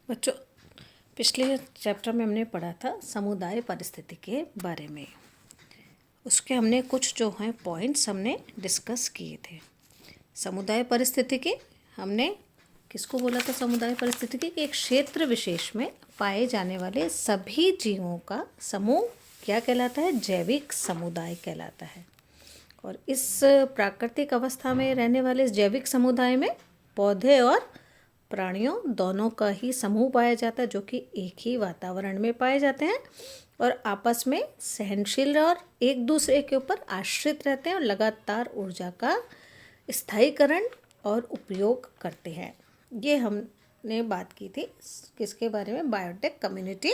बच्चों, पिछले चैप्टर में हमने पढ़ा था समुदाय परिस्थिति के बारे में। उसके हमने कुछ जो हैं पॉइंट्स हमने डिस्कस किए थे। समुदाय परिस्थिति के हमने किसको बोला था? समुदाय परिस्थिति के एक क्षेत्र विशेष में पाए जाने वाले सभी जीवों का समूह क्या कहलाता है? जैविक समुदाय कहलाता है। और इस प्राकृतिक अवस्था में रहने वाले इस जैविक समुदाय में पौधे और प्राणियों दोनों का ही समूह पाया जाता है, जो कि एक ही वातावरण में पाए जाते हैं और आपस में सहनशील और एक दूसरे के ऊपर आश्रित रहते हैं और लगातार ऊर्जा का स्थायीकरण और उपयोग करते हैं। ये हमने बात की थी किसके बारे में? Biotic community.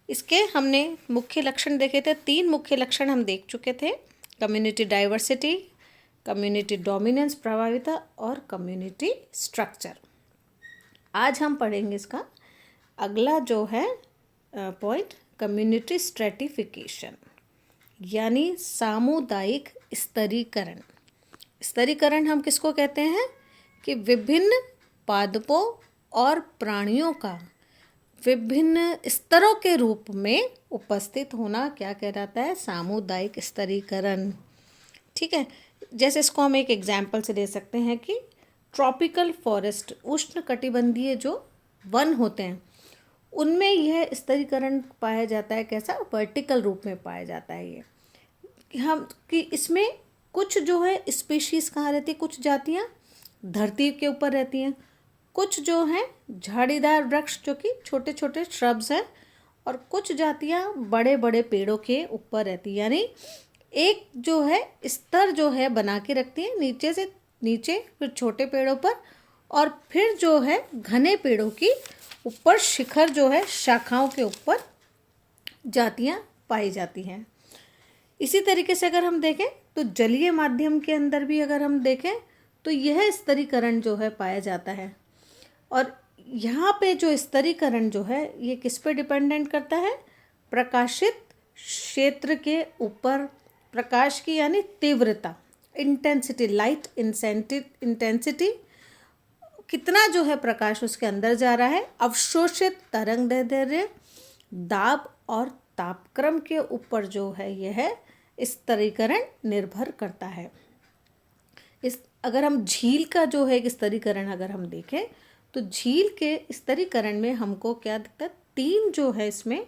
इसके हमने मुख्य लक्षण देखे थे। 3 मुख्य लक्षण हम देख चुके थे: कम्युनिटी डाइवर्सिटी, कम्युनिटी डोमिनेंस प्रभाविता और कम्युनिटी स्ट्रक्चर। आज हम पढ़ेंगे इसका अगला जो है पॉइंट, कम्युनिटी स्ट्रेटिफिकेशन, यानी सामुदायिक स्तरीकरण। स्तरीकरण हम किसको कहते हैं? कि विभिन्न पादपों और प्राणियों का विभिन्न स्तरों के रूप में उपस्थित होना क्या कहलाता है? सामुदायिक स्तरीकरण। ठीक है, जैसे इसको हम एक एग्जाम्पल से दे सकते हैं कि ट्रॉपिकल फॉरेस्ट, उष्ण कटिबंधीय जो वन होते हैं, उनमें यह स्तरीकरण पाया जाता है। कैसा? वर्टिकल रूप में पाया जाता है ये। हम कि इसमें कुछ जो है स्पीशीज़ कहाँ रहती है? कुछ जातियाँ धरती के ऊपर रहती हैं, कुछ जो हैं झाड़ीदार वृक्ष जो कि छोटे छोटे श्रब्स हैं, और कुछ जातियाँ बड़े बड़े पेड़ों के ऊपर रहती हैं। यानी एक जो है स्तर जो है बना के रखती है, नीचे से नीचे, फिर छोटे पेड़ों पर, और फिर जो है घने पेड़ों की ऊपर शिखर जो है शाखाओं के ऊपर जातियाँ पाई जाती हैं। इसी तरीके से अगर हम देखें तो जलीय माध्यम के अंदर भी अगर हम देखें तो यह स्तरीकरण जो है पाया जाता है। और यहाँ पे जो स्तरीकरण जो है ये किस पे डिपेंडेंट करता है? प्रकाशित क्षेत्र के ऊपर, प्रकाश की यानी तीव्रता, इंटेंसिटी, लाइट इंटेंसिटी, कितना जो है प्रकाश उसके अंदर जा रहा है, अवशोषित तरंग दैर्ध्य, दाब और तापक्रम के ऊपर जो है यह स्तरीकरण निर्भर करता है। इस अगर हम झील का जो है स्तरीकरण अगर हम देखें तो झील के स्तरीकरण में हमको क्या दिखता है? 3 जो है इसमें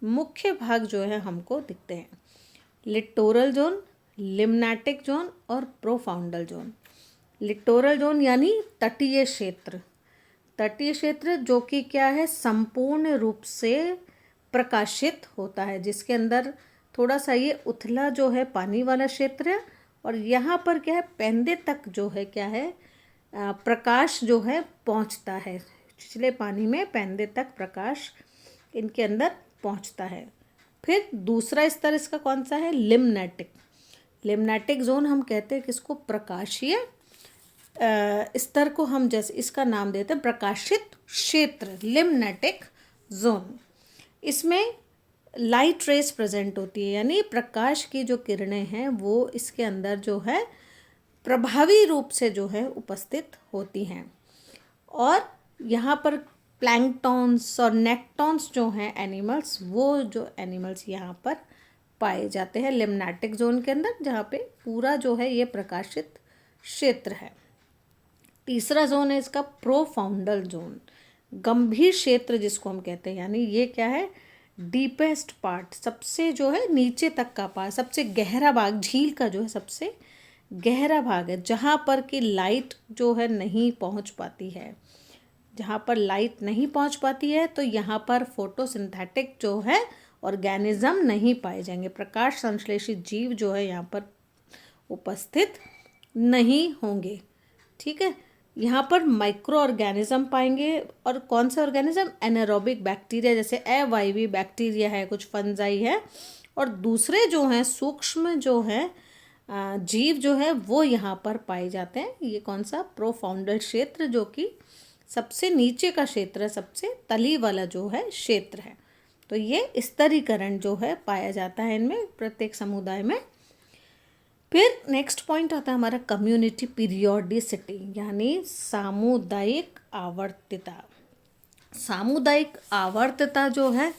मुख्य भाग जो है हमको दिखते हैं: लिटोरल जोन, लिम्नाटिक जोन और प्रोफाउंडल जोन। लिटोरल जोन यानी तटीय क्षेत्र। तटीय क्षेत्र जो कि क्या है? संपूर्ण रूप से प्रकाशित होता है, जिसके अंदर थोड़ा सा ये उथला जो है पानी वाला क्षेत्र है, और यहाँ पर क्या है? पैंदे तक जो है क्या है? प्रकाश जो है पहुँचता है। छिछले पानी में पैंदे तक प्रकाश इनके अंदर पहुँचता है। फिर दूसरा स्तर इसका कौन सा है? लिम्नाटिक। लिम्नाटिक जोन हम कहते हैं किसको? प्रकाशीय स्तर को हम जैसे इसका नाम देते हैं प्रकाशित क्षेत्र, लिम्नाटिक जोन। इसमें लाइट रेस प्रेजेंट होती है, यानी प्रकाश की जो किरणें हैं वो इसके अंदर जो है प्रभावी रूप से जो है उपस्थित होती हैं। और यहाँ पर प्लैंकटॉन्स और नेक्टॉन्स जो हैं एनिमल्स, वो जो एनिमल्स यहाँ पर पाए जाते हैं लिम्नाटिक जोन के अंदर, जहाँ पे पूरा जो है ये प्रकाशित क्षेत्र है। तीसरा जोन है इसका प्रोफाउंडल जोन, गंभीर क्षेत्र जिसको हम कहते हैं। यानी ये क्या है? डीपेस्ट पार्ट, सबसे जो है नीचे तक का पार्ट, सबसे गहरा भाग, झील का जो है सबसे गहरा भाग है, जहाँ पर कि लाइट जो है नहीं पहुँच पाती है। जहाँ पर लाइट नहीं पहुँच पाती है तो यहाँ पर फोटोसिंथेटिक जो है ऑर्गेनिज्म नहीं पाए जाएंगे, प्रकाश संश्लेषित जीव जो है यहाँ पर उपस्थित नहीं होंगे। ठीक है, यहाँ पर माइक्रो ऑर्गेनिज्म पाएंगे। और कौन सा ऑर्गेनिज्म? एनारोबिक बैक्टीरिया, जैसे अवायवीय बैक्टीरिया है, कुछ फंजाई है, और दूसरे जो हैं सूक्ष्म जो हैं जीव जो है वो यहाँ पर पाए जाते हैं। ये कौन सा? प्रोफाउंडल क्षेत्र, जो कि सबसे नीचे का क्षेत्र है, सबसे तली वाला जो है क्षेत्र है। तो ये स्तरीकरण जो है पाया जाता है इनमें, प्रत्येक समुदाय में। फिर नेक्स्ट पॉइंट आता है हमारा कम्युनिटी पीरियोडिसिटी, यानी सामुदायिक आवर्तता। सामुदायिक आवर्तता जो है,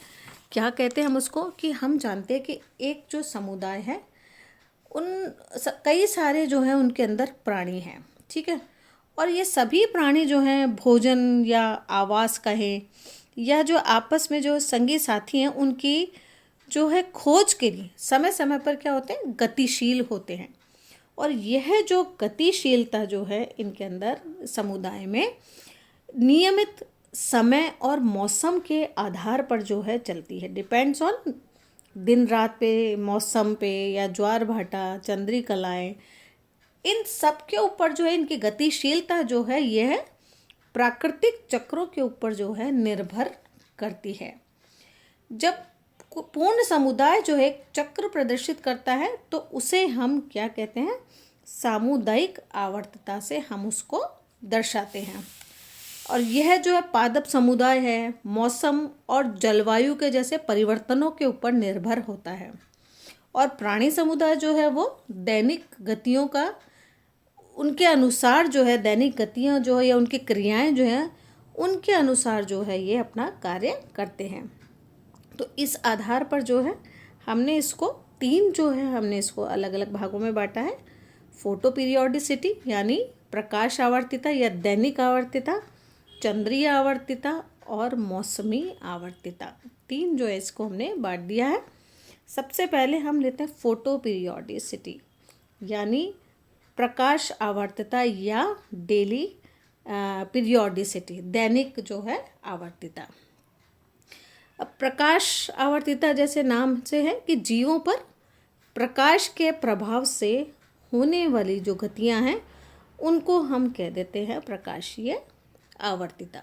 क्या कहते हैं हम उसको, कि हम जानते हैं कि एक जो समुदाय है कई सारे जो हैं उनके अंदर प्राणी हैं, ठीक है। और ये सभी प्राणी जो हैं भोजन या आवास कहें या जो आपस में जो संगी साथी हैं उनकी जो है खोज के लिए समय समय पर क्या होते हैं, गतिशील होते हैं। और यह जो गतिशीलता जो है इनके अंदर समुदाय में नियमित समय और मौसम के आधार पर जो है चलती है, डिपेंड्स ऑन दिन रात पे, मौसम पे, या ज्वार भाटा, चंद्री कलाएँ, इन सब के ऊपर जो है इनकी गतिशीलता जो है यह प्राकृतिक चक्रों के ऊपर जो है निर्भर करती है। जब पूर्ण समुदाय जो है एक चक्र प्रदर्शित करता है तो उसे हम क्या कहते हैं, सामुदायिक आवर्तता से हम उसको दर्शाते हैं। और यह जो है पादप समुदाय है मौसम और जलवायु के जैसे परिवर्तनों के ऊपर निर्भर होता है। और प्राणी समुदाय जो है वो दैनिक गतियों का, उनके अनुसार जो है दैनिक गतियाँ जो है या उनकी क्रियाएं जो हैं उनके अनुसार जो है ये अपना कार्य करते हैं। तो इस आधार पर जो है हमने इसको हमने इसको अलग अलग भागों में बांटा है। फोटो पीरियोडिसिटी यानी प्रकाश आवर्तिता या दैनिक आवर्तिता, चंद्रीय आवर्तिता और मौसमी आवर्तिता, 3 जो है इसको हमने बांट दिया है। सबसे पहले हम लेते हैं फोटो पीरियोडिसिटी यानी प्रकाश आवर्तता या डेली पीरियोडिसिटी, दैनिक जो है आवर्तिता। अब प्रकाश आवर्तिता जैसे नाम से है कि जीवों पर प्रकाश के प्रभाव से होने वाली जो गतियां हैं उनको हम कह देते हैं प्रकाशीय आवर्तिता।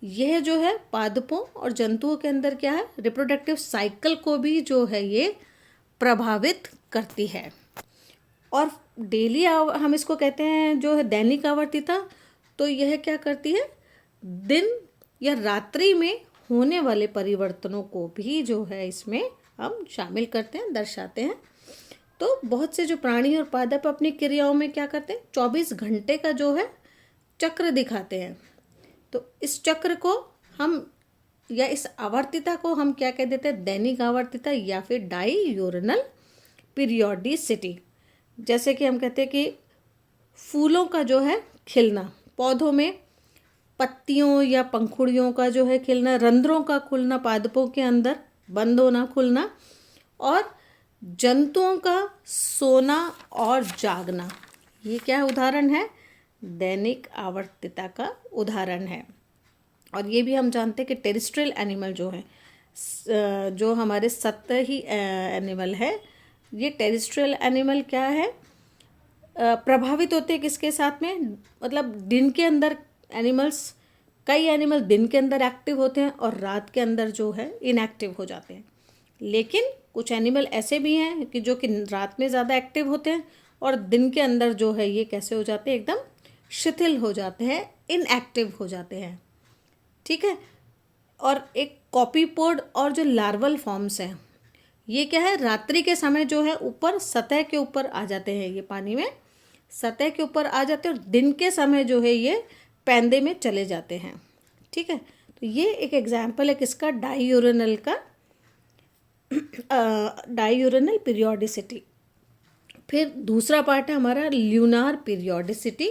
यह जो है पादपों और जंतुओं के अंदर क्या है, रिप्रोडक्टिव साइकिल को भी जो है ये प्रभावित करती है। और डेली हम इसको कहते हैं जो है दैनिक आवर्तिता, तो यह क्या करती है, दिन या रात्रि में होने वाले परिवर्तनों को भी जो है इसमें हम शामिल करते हैं, दर्शाते हैं। तो बहुत से जो प्राणी और पादप अपनी क्रियाओं में क्या करते हैं, 24 घंटे का जो है चक्र दिखाते हैं। तो इस चक्र को हम या इस आवर्तिता को हम क्या कह देते हैं, दैनिक आवर्तिता या फिर डाईयूरनल पीरियोडिसिटी। जैसे कि हम कहते हैं कि फूलों का जो है खिलना, पौधों में पत्तियों या पंखुड़ियों का जो है खिलना, रंध्रों का खुलना पादपों के अंदर, बंद होना खुलना, और जंतुओं का सोना और जागना, ये क्या उदाहरण है, दैनिक आवर्तिता का उदाहरण है। और ये भी हम जानते हैं कि टेरेस्ट्रियल एनिमल जो है, जो हमारे सतही एनिमल है, ये टेरेस्ट्रियल एनिमल क्या है, प्रभावित होते हैं किसके साथ में, मतलब दिन के अंदर कई एनिमल दिन के अंदर एक्टिव होते हैं और रात के अंदर जो है इनएक्टिव हो जाते हैं। लेकिन कुछ एनिमल ऐसे भी हैं कि जो कि रात में ज़्यादा एक्टिव होते हैं और दिन के अंदर जो है ये कैसे हो जाते हैं, एकदम शिथिल हो जाते हैं, इनएक्टिव हो जाते हैं, ठीक है। और एक कॉपीपोड और जो लार्वल फॉर्म्स हैं, ये क्या है, रात्रि के समय जो है ऊपर सतह के ऊपर आ जाते हैं, ये पानी में सतह के ऊपर आ जाते हैं और दिन के समय जो है ये पैंदे में चले जाते हैं, ठीक है। तो ये एक एग्जाम्पल है किसका, डाईयूरनल का, डाईयूरनल पीरियोडिसिटी। फिर दूसरा पार्ट है हमारा ल्यूनार पीरियोडिसिटी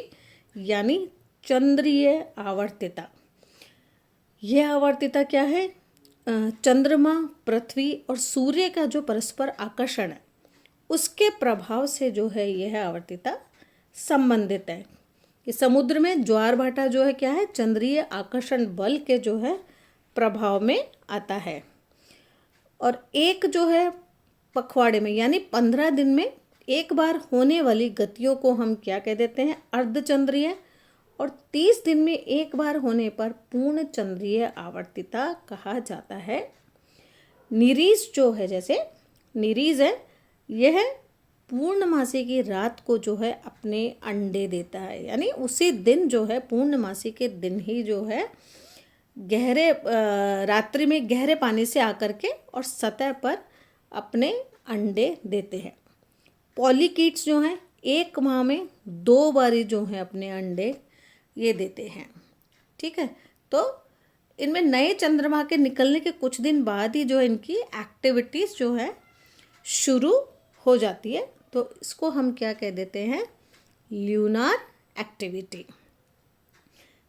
यानी चंद्रीय आवर्तिता। यह आवर्तिता क्या है, चंद्रमा, पृथ्वी और सूर्य का जो परस्पर आकर्षण है उसके प्रभाव से जो है यह आवर्तिता संबंधित है। कि समुद्र में ज्वार भाटा जो है क्या है, चंद्रीय आकर्षण बल के जो है प्रभाव में आता है। और एक जो है पखवाड़े में यानी 15 दिन में एक बार होने वाली गतियों को हम क्या कह देते हैं, अर्धचंद्रीय, और 30 दिन में एक बार होने पर पूर्ण चंद्रीय आवर्तिता कहा जाता है। निरीज जो है, जैसे निरीज है, यह पूर्णमासी की रात को जो है अपने अंडे देता है, यानी उसी दिन जो है पूर्णमासी के दिन ही जो है गहरे रात्रि में गहरे पानी से आकर के और सतह पर अपने अंडे देते हैं। पॉलीकीट्स जो हैं एक माह में 2 बारी जो है अपने अंडे ये देते हैं, ठीक है। तो इनमें नए चंद्रमा के निकलने के कुछ दिन बाद ही जो है इनकी एक्टिविटीज़ जो है शुरू हो जाती है। तो इसको हम क्या कह देते हैं, ल्यूनार एक्टिविटी।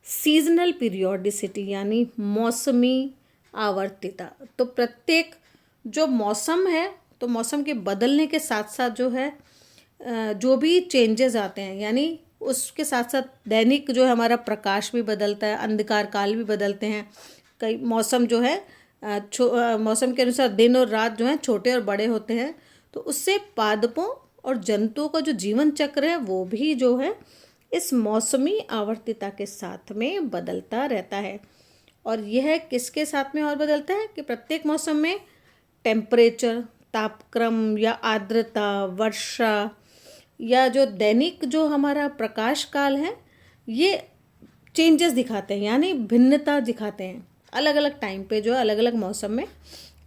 सीजनल पीरियोडिसिटी यानी मौसमी आवर्तिता। तो प्रत्येक जो मौसम है, तो मौसम के बदलने के साथ साथ जो है जो भी चेंजेस आते हैं, यानी उसके साथ साथ दैनिक जो है हमारा प्रकाश भी बदलता है, अंधकार काल भी बदलते हैं। कई मौसम जो है मौसम के अनुसार दिन और रात जो है छोटे और बड़े होते हैं। तो उससे पादपों और जंतुओं का जो जीवन चक्र है वो भी जो है इस मौसमी आवर्तिता के साथ में बदलता रहता है। और यह किसके साथ में और बदलता है कि प्रत्येक मौसम में टेम्परेचर, तापक्रम या आर्द्रता, वर्षा या जो दैनिक जो हमारा प्रकाश काल है ये चेंजेस दिखाते हैं, यानी भिन्नता दिखाते हैं। अलग अलग टाइम पे जो है अलग अलग मौसम में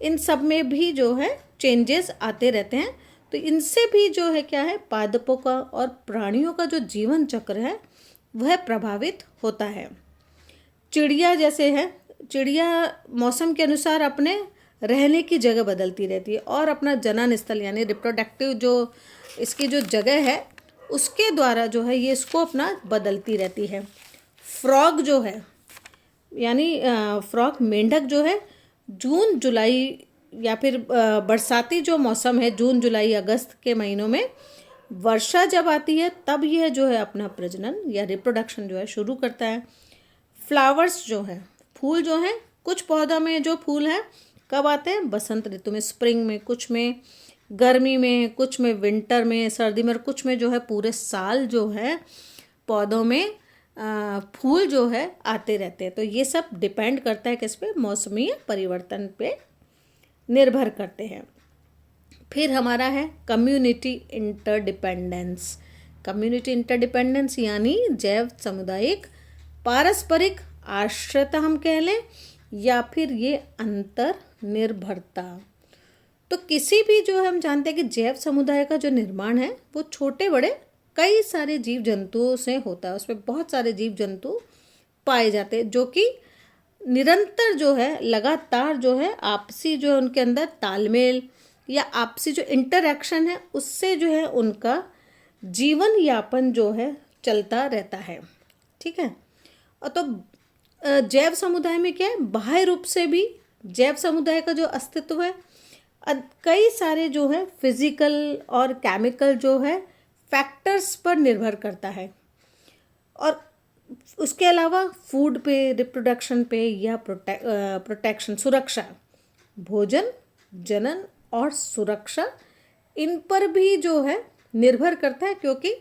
इन सब में भी जो है चेंजेस आते रहते हैं। तो इनसे भी जो है क्या है, पादपों का और प्राणियों का जो जीवन चक्र है वह प्रभावित होता है। चिड़िया जैसे है, चिड़िया मौसम के अनुसार अपने रहने की जगह बदलती रहती है और अपना जनन स्थल यानी रिप्रोडक्टिव जो इसकी जो जगह है उसके द्वारा जो है ये इसको अपना बदलती रहती है। फ्रॉग जो है यानी फ्रॉग मेंढक जो है जून जुलाई या फिर बरसाती जो मौसम है जून जुलाई अगस्त के महीनों में वर्षा जब आती है तब यह जो है अपना प्रजनन या रिप्रोडक्शन जो है शुरू करता है। फ्लावर्स जो है, फूल जो हैं, कुछ पौधा में जो फूल हैं कब आते हैं, बसंत ऋतु में, स्प्रिंग में, कुछ में गर्मी में, कुछ में विंटर में, सर्दी में, और कुछ में जो है पूरे साल जो है पौधों में फूल जो है आते रहते हैं। तो ये सब डिपेंड करता है किस पे, मौसमी परिवर्तन पे निर्भर करते हैं। फिर हमारा है कम्युनिटी इंटरडिपेंडेंस। कम्युनिटी इंटरडिपेंडेंस यानी जैव सामुदायिक पारस्परिक आश्रयता हम कह लें, या फिर ये अंतर निर्भरता। तो किसी भी जो है हम जानते हैं कि जैव समुदाय का जो निर्माण है वो छोटे बड़े कई सारे जीव जंतुओं से होता है। उसमें बहुत सारे जीव जंतु पाए जाते हैं जो कि निरंतर जो है लगातार जो है आपसी जो है उनके अंदर तालमेल या आपसी जो इंटरैक्शन है उससे जो है उनका जीवन यापन जो है चलता रहता है। ठीक है। और तो जैव समुदाय में क्या है, बाह्य रूप से भी जैव समुदाय का जो अस्तित्व है कई सारे जो है फिजिकल और केमिकल जो है फैक्टर्स पर निर्भर करता है। और उसके अलावा फूड पे, रिप्रोडक्शन पे या प्रोटेक्शन, सुरक्षा, भोजन, जनन और सुरक्षा, इन पर भी जो है निर्भर करता है, क्योंकि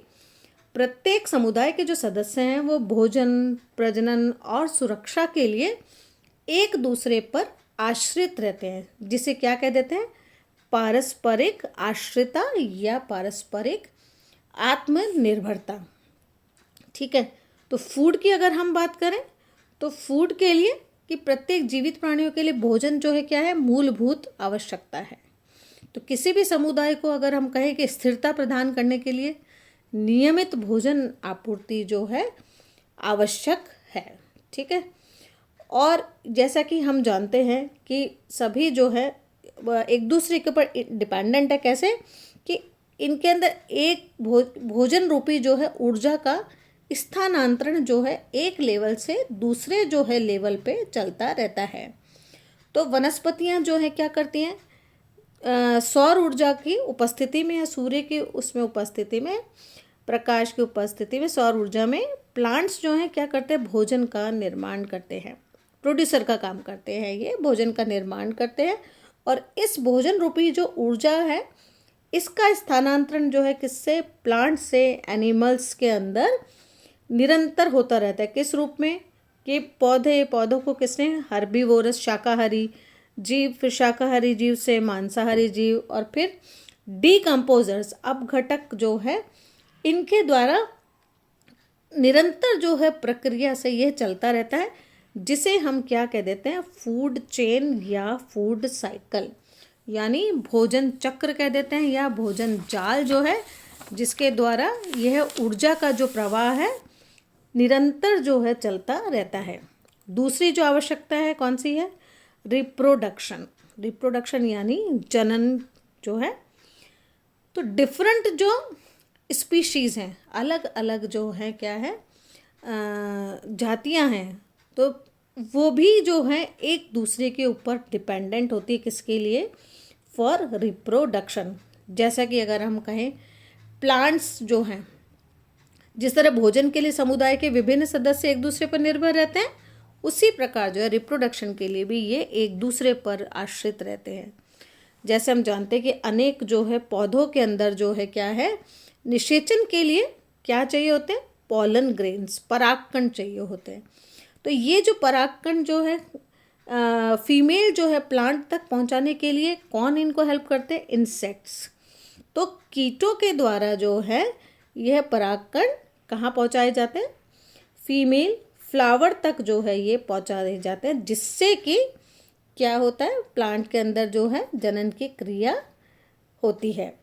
प्रत्येक समुदाय के जो सदस्य हैं वो भोजन, प्रजनन और सुरक्षा के लिए एक दूसरे पर आश्रित रहते हैं, जिसे क्या कह देते हैं, पारस्परिक आश्रिता या पारस्परिक आत्मनिर्भरता। ठीक है। तो फूड की अगर हम बात करें तो फूड के लिए कि प्रत्येक जीवित प्राणियों के लिए भोजन जो है क्या है, मूलभूत आवश्यकता है। तो किसी भी समुदाय को अगर हम कहें कि स्थिरता प्रदान करने के लिए नियमित भोजन आपूर्ति जो है आवश्यक है। ठीक है। और जैसा कि हम जानते हैं कि सभी जो है एक दूसरे के ऊपर डिपेंडेंट है। कैसे कि इनके अंदर एक भोजन रूपी जो है ऊर्जा का स्थानांतरण जो है एक लेवल से दूसरे जो है लेवल पे चलता रहता है। तो वनस्पतियां जो है क्या करती हैं, सौर ऊर्जा की उपस्थिति में या सूर्य की उसमें उपस्थिति में, प्रकाश की उपस्थिति में, सौर ऊर्जा में प्लांट्स जो हैं क्या करते हैं, भोजन का निर्माण करते हैं, प्रोड्यूसर का काम करते हैं, ये भोजन का निर्माण करते हैं। और इस भोजन रूपी जो ऊर्जा है इसका स्थानांतरण जो है किससे, प्लांट से एनिमल्स के अंदर निरंतर होता रहता है। किस रूप में कि पौधों को किसने, हर्बीवोरस शाकाहारी जीव, फिर शाकाहारी जीव से मांसाहारी जीव, और फिर डीकम्पोजर्स अपघटक जो है इनके द्वारा निरंतर जो है प्रक्रिया से यह चलता रहता है, जिसे हम क्या कह देते हैं, फूड चेन या फूड साइकिल, यानी भोजन चक्र कह देते हैं या भोजन जाल जो है, जिसके द्वारा यह ऊर्जा का जो प्रवाह है निरंतर जो है चलता रहता है। दूसरी जो आवश्यकता है कौन सी है? रिप्रोडक्शन। रिप्रोडक्शन यानी जनन जो है। तो डिफरेंट जो स्पीशीज़ हैं, अलग अलग जो है क्या है जातियां हैं, तो वो भी जो है एक दूसरे के ऊपर डिपेंडेंट होती है। किसके लिए? For reproduction. जैसा कि अगर हम कहें प्लांट्स जो हैं, जिस तरह भोजन के लिए समुदाय के विभिन्न सदस्य एक दूसरे पर निर्भर रहते हैं, उसी प्रकार जो है रिप्रोडक्शन के लिए भी ये एक दूसरे पर आश्रित रहते हैं। जैसे हम जानते हैं कि अनेक जो है पौधों के अंदर जो है क्या है, निषेचन के लिए क्या चाहिए होते हैं? पॉलन ग्रेन्स, परागकण चाहिए होते हैं। तो ये जो परागकण जो है फीमेल जो है प्लांट तक पहुंचाने के लिए कौन इनको हेल्प करते हैं? इंसेक्ट्स। तो कीटों के द्वारा जो है यह परागकण कहाँ पहुंचाए जाते हैं? फीमेल फ्लावर तक जो है ये पहुंचाए जाते हैं, जिससे कि क्या होता है? प्लांट के अंदर जो है जनन की क्रिया होती है।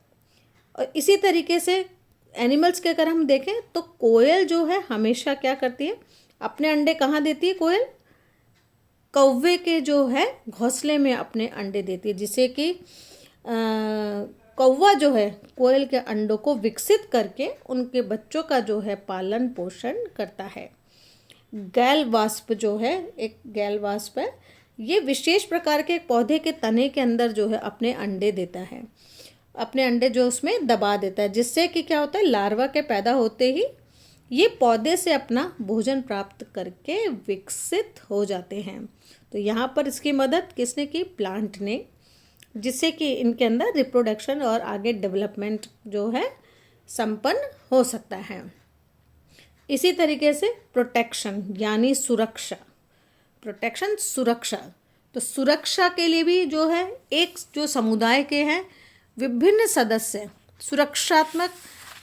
और इसी तरीके से एनिमल्स के अगर हम देखें तो कोयल जो है हमेशा क्या करती है? अपने अंडे कहाँ देती है कोयल? कौवे के जो है घोंसले में अपने अंडे देती है, जिससे कि कौवा जो है कोयल के अंडों को विकसित करके उनके बच्चों का जो है पालन पोषण करता है। गैल वास्प जो है, एक गैल वास्प है, ये विशेष प्रकार के एक पौधे के तने के अंदर जो है अपने अंडे देता है, अपने अंडे जो उसमें दबा देता है, जिससे कि क्या होता है? लार्वा के पैदा होते ही ये पौधे से अपना भोजन प्राप्त करके विकसित हो जाते हैं। तो यहाँ पर इसकी मदद किसने की? प्लांट ने, जिससे कि इनके अंदर रिप्रोडक्शन और आगे डेवलपमेंट जो है संपन्न हो सकता है। इसी तरीके से प्रोटेक्शन यानी सुरक्षा। प्रोटेक्शन, सुरक्षा। तो सुरक्षा के लिए भी जो है एक जो समुदाय के हैं विभिन्न सदस्य सुरक्षात्मक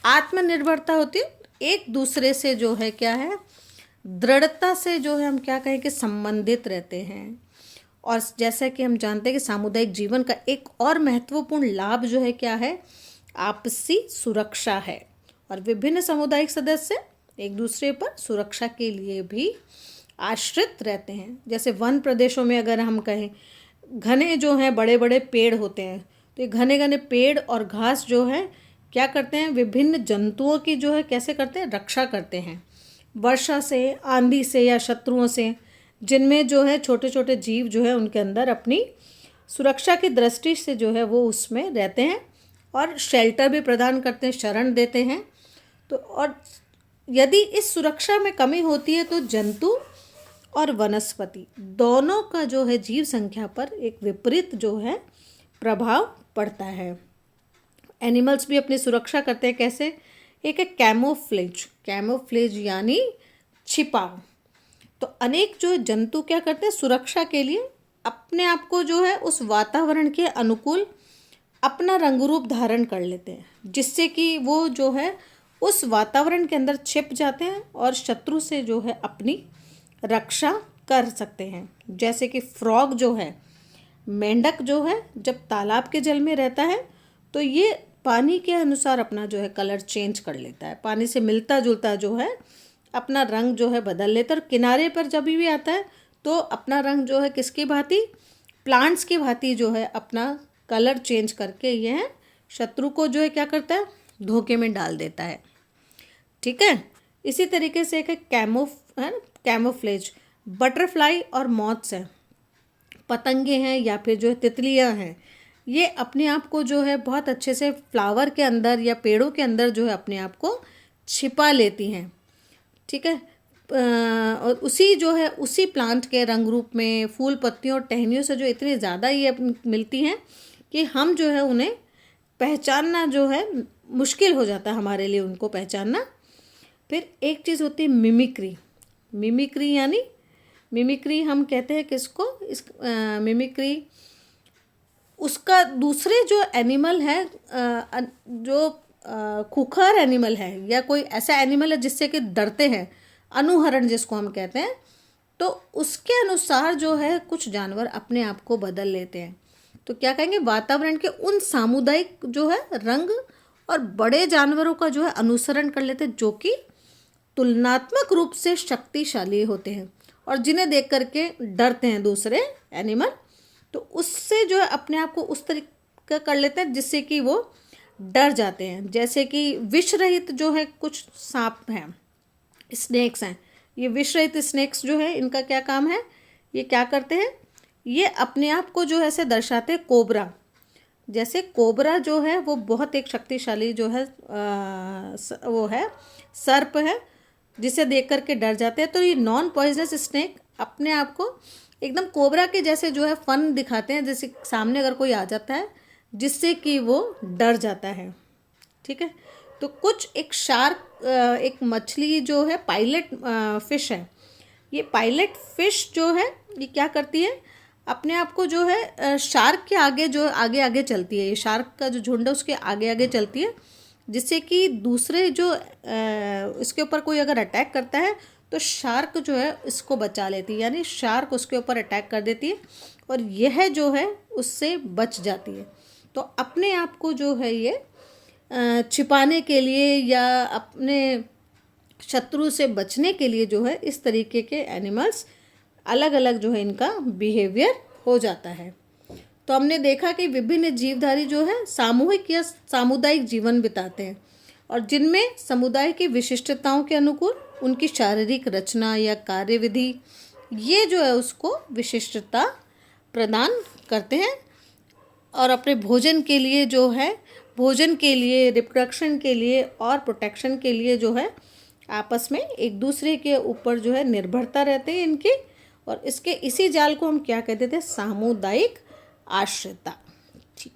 आत्मनिर्भरता होती है, एक दूसरे से जो है क्या है दृढ़ता से जो है हम क्या कहें कि संबंधित रहते हैं। और जैसा कि हम जानते हैं कि सामुदायिक जीवन का एक और महत्वपूर्ण लाभ जो है क्या है? आपसी सुरक्षा है। और विभिन्न सामुदायिक सदस्य एक दूसरे पर सुरक्षा के लिए भी आश्रित रहते हैं। जैसे वन प्रदेशों में अगर हम कहें, घने जो हैं बड़े बड़े पेड़ होते हैं, तो ये घने घने पेड़ और घास जो है क्या करते हैं? विभिन्न जंतुओं की जो है कैसे करते हैं? रक्षा करते हैं, वर्षा से, आंधी से या शत्रुओं से, जिनमें जो है छोटे छोटे जीव जो है उनके अंदर अपनी सुरक्षा की दृष्टि से जो है वो उसमें रहते हैं और शेल्टर भी प्रदान करते हैं, शरण देते हैं। तो और यदि इस सुरक्षा में कमी होती है तो जंतु और वनस्पति दोनों का जो है जीव संख्या पर एक विपरीत जो है प्रभाव पड़ता है। एनिमल्स भी अपनी सुरक्षा करते हैं, कैसे? एक है कैमोफ्लेज। कैमोफ्लेज यानी छिपाव। तो अनेक जो जंतु क्या करते हैं? सुरक्षा के लिए अपने आप को जो है उस वातावरण के अनुकूल अपना रंग रूप धारण कर लेते हैं, जिससे कि वो जो है उस वातावरण के अंदर छिप जाते हैं और शत्रु से जो है अपनी रक्षा कर सकते हैं। जैसे कि फ्रॉग जो है, मेंढक जो है, जब तालाब के जल में रहता है तो ये पानी के अनुसार अपना जो है कलर चेंज कर लेता है, पानी से मिलता जुलता जो है अपना रंग जो है बदल लेता है। और किनारे पर जब भी आता है तो अपना रंग जो है किसकी भांति? प्लांट्स की भांति जो है अपना कलर चेंज करके यह शत्रु को जो है क्या करता है? धोखे में डाल देता है। ठीक है। इसी तरीके से एक है कैमोफ्लेज। बटरफ्लाई और मॉथ्स हैं, पतंगे हैं या फिर जो है तितलियां हैं, ये अपने आप को जो है बहुत अच्छे से फ्लावर के अंदर या पेड़ों के अंदर जो है अपने आप को छिपा लेती हैं। ठीक है। और उसी जो है उसी प्लांट के रंग रूप में फूल, पत्तियों और टहनियों से जो इतनी ज़्यादा ये मिलती हैं कि हम जो है उन्हें पहचानना जो है मुश्किल हो जाता है हमारे लिए उनको पहचानना। फिर एक चीज़ होती है मिमिक्री। मिमिक्री यानी मिमिक्री हम कहते हैं किसको? मिमिक्री उसका दूसरे जो एनिमल है जो खूंखार एनिमल है या कोई ऐसा एनिमल है जिससे कि डरते हैं, अनुहरण जिसको हम कहते हैं, तो उसके अनुसार जो है कुछ जानवर अपने आप को बदल लेते हैं। तो क्या कहेंगे? वातावरण के उन सामुदायिक जो है रंग और बड़े जानवरों का जो है अनुसरण कर लेते हैं जो कि तुलनात्मक रूप से शक्तिशाली होते हैं और जिन्हें देख करके डरते हैं दूसरे एनिमल, तो उससे जो है अपने आप को उस तरीका कर लेते हैं जिससे कि वो डर जाते हैं। जैसे कि विष रहित जो है कुछ सांप हैं, स्नेक्स हैं, ये विष रहित स्नेक्स जो है इनका क्या काम है, ये क्या करते हैं, ये अपने आप को जो है ऐसे दर्शाते हैं कोबरा। जैसे कोबरा जो है वो बहुत एक शक्तिशाली जो है वो है सर्प है, जिसे देख करके डर जाते हैं। तो ये नॉन पॉइजनस स्नेक अपने आप को एकदम कोबरा के जैसे जो है फन दिखाते हैं, जैसे सामने अगर कोई आ जाता है जिससे कि वो डर जाता है। ठीक है, तो कुछ एक शार्क, एक मछली जो है पायलट फिश है, ये पायलट फिश जो है ये क्या करती है, अपने आप को जो है शार्क के आगे जो आगे आगे चलती है, ये शार्क का जो झुंड है उसके आगे आगे चलती है, जिससे कि दूसरे जो इसके ऊपर कोई अगर अटैक करता है तो शार्क जो है इसको बचा लेती है, यानी शार्क उसके ऊपर अटैक कर देती है और यह जो है उससे बच जाती है। तो अपने आप को जो है ये छिपाने के लिए या अपने शत्रु से बचने के लिए जो है इस तरीके के एनिमल्स अलग अलग जो है इनका बिहेवियर हो जाता है। तो हमने देखा कि विभिन्न जीवधारी जो है सामूहिक या सामुदायिक जीवन बिताते हैं और जिनमें समुदाय की विशिष्टताओं के अनुकूल उनकी शारीरिक रचना या कार्यविधि ये जो है उसको विशिष्टता प्रदान करते हैं और अपने भोजन के लिए जो है, भोजन के लिए, रिप्रोडक्शन के लिए और प्रोटेक्शन के लिए जो है आपस में एक दूसरे के ऊपर जो है निर्भरता रहते हैं इनकी, और इसके इसी जाल को हम क्या कहते थे, सामुदायिक आश्रितता। ठीक।